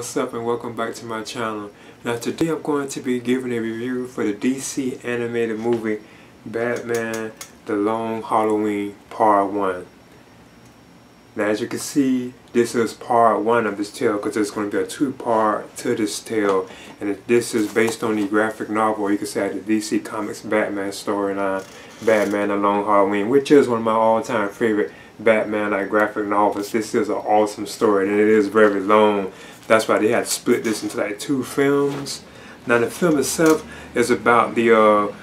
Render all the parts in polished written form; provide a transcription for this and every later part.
what's up and welcome back to my channel. Now today I'm going to be giving a review for the DC animated movie Batman The Long Halloween Part 1. Now as you can see, this is part 1 of this tale because there's going to be a two-part to this tale, and this is based on the graphic novel, you can say, the DC Comics Batman storyline, Batman The Long Halloween, which is one of my all-time favorite Batman graphic novels. This is an awesome story and it is very long. That's why they had to split this into two films. Now the film itself is about the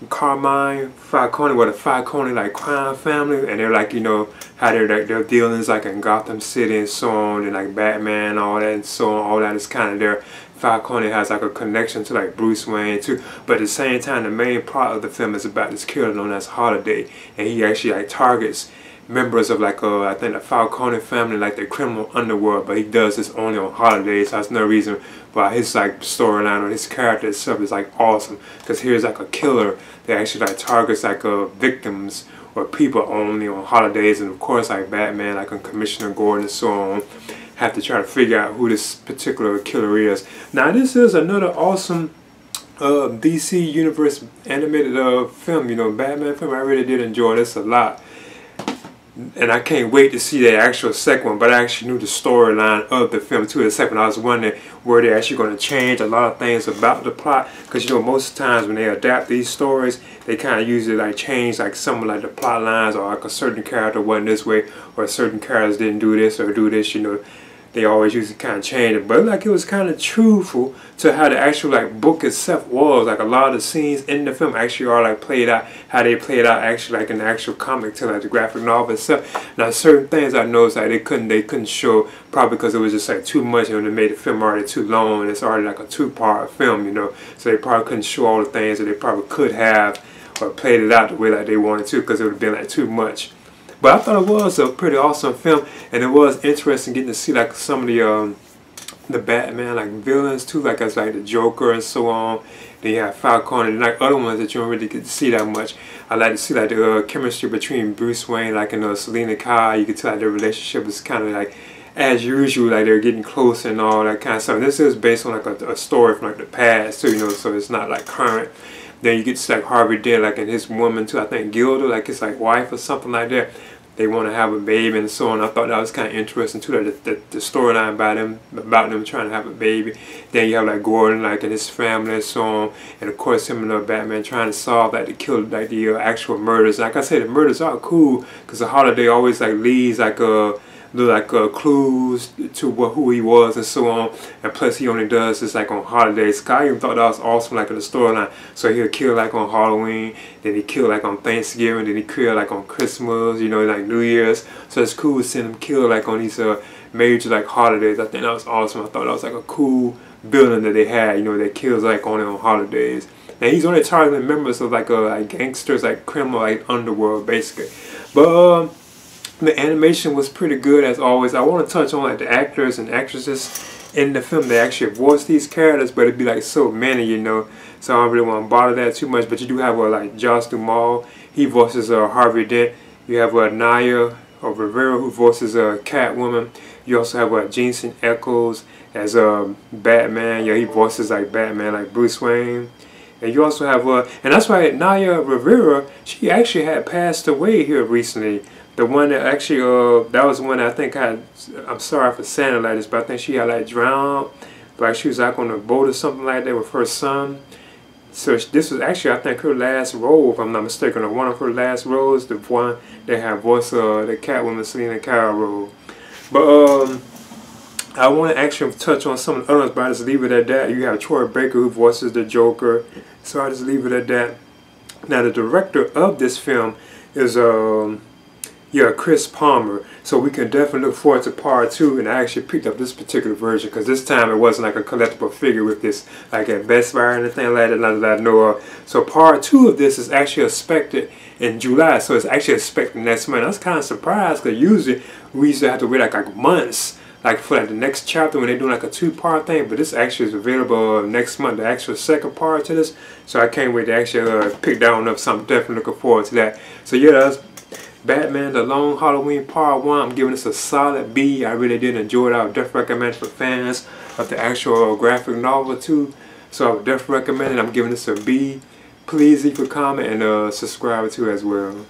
Carmine Falcone, the Falcone crime family, and they're how their dealings in Gotham City and so on, and Batman, all that and so on, all that is kind of there. Falcone has a connection to Bruce Wayne too, but at the same time the main plot of the film is about this killer known as Holiday, and he actually targets members of I think the Falcone family, the criminal underworld, but he does this only on holidays. So that's no reason why his storyline or his character itself is awesome, because here's a killer that actually targets victims or people only on holidays, and of course Batman and Commissioner Gordon and so on have to try to figure out who this particular killer is. Now this is another awesome DC Universe animated film, Batman film. I really did enjoy this a lot. And I can't wait to see the actual second one, but I actually knew the storyline of the film too. The second one, I was wondering were they actually going to change a lot of things about the plot, because most times when they adapt these stories, they kind of usually change some of the plot lines, or a certain character wasn't this way, or certain characters didn't do this or do this. They always usually kind of change it, but it was kind of truthful to how the actual book itself was. A lot of the scenes in the film actually are played out how they played out actually in the actual comic to the graphic novel itself. Now certain things I noticed they couldn't show, probably because it was just too much, they made the film already too long. It's already a two-part film, so they probably couldn't show all the things that they probably could have or played it out the way they wanted to, because it would have been too much. But I thought it was a pretty awesome film, and it was interesting getting to see some of the Batman villains too, as the Joker and so on. Then you have Falcone and other ones that you don't really get to see that much. I like to see the chemistry between Bruce Wayne and Selina Kyle. You can tell their relationship is kind of as usual, they're getting close and all that kind of stuff. This is based on a story from the past too, so it's not current. Then you get to Harvey Dent and his woman too, I think Gilda, his wife or something like that. They want to have a baby and so on. I thought that was kind of interesting too, the storyline about them trying to have a baby. Then you have Gordon and his family and so on, and of course him and Batman trying to solve to kill the actual murders. Like I said, the murders are cool because the Holiday always leaves clues to who he was and so on, and plus he only does this on holidays. I even thought that was awesome in the storyline. So he'll kill on Halloween, then he kill on Thanksgiving, then he kill on Christmas, New Year's. So it's cool seeing him kill on these major holidays. I think that was awesome. I thought that was a cool building that they had, that kills only on holidays. And he's only targeting members of gangsters, criminal underworld basically. But the animation was pretty good as always. I want to touch on the actors and actresses in the film. They actually voice these characters, but it'd be so many, so I don't really want to bother that too much. But you do have Josh Duhamel, he voices Harvey Dent. You have Naya Rivera, who voices Catwoman. You also have Jensen Ackles as Batman. Yeah, he voices Batman, Bruce Wayne. And you also have and that's why Naya Rivera, she actually had passed away here recently. The one that actually, that was the one I think I'm sorry for saying it like this, but I think she had drowned, she was on a boat or something like that with her son. So this was actually, I think, her last role, if I'm not mistaken, or one of her last roles, the one that had voiced the Catwoman Selina Kyle role. But I want to actually touch on some of the others, but I just leave it at that. You have Troy Baker, who voices the Joker, so I just leave it at that. Now the director of this film is Chris Palmer, so we can definitely look forward to part 2. And I actually picked up this particular version because this time it wasn't a collectible figure with this at Best Buy or anything like that I know of. So part 2 of this is actually expected in July, so it's actually expected next month. I was kind of surprised because usually we used to have to wait months for the next chapter when they're doing a two-part thing, but this actually is available next month, the actual second part to this. So I can't wait to actually pick that one up, so I'm definitely looking forward to that. So yeah, Batman The Long Halloween Part 1, I'm giving this a solid B. I really did enjoy it. I would definitely recommend it for fans of the actual graphic novel too. So I would definitely recommend it. I'm giving this a B. Please leave a comment and subscribe too as well.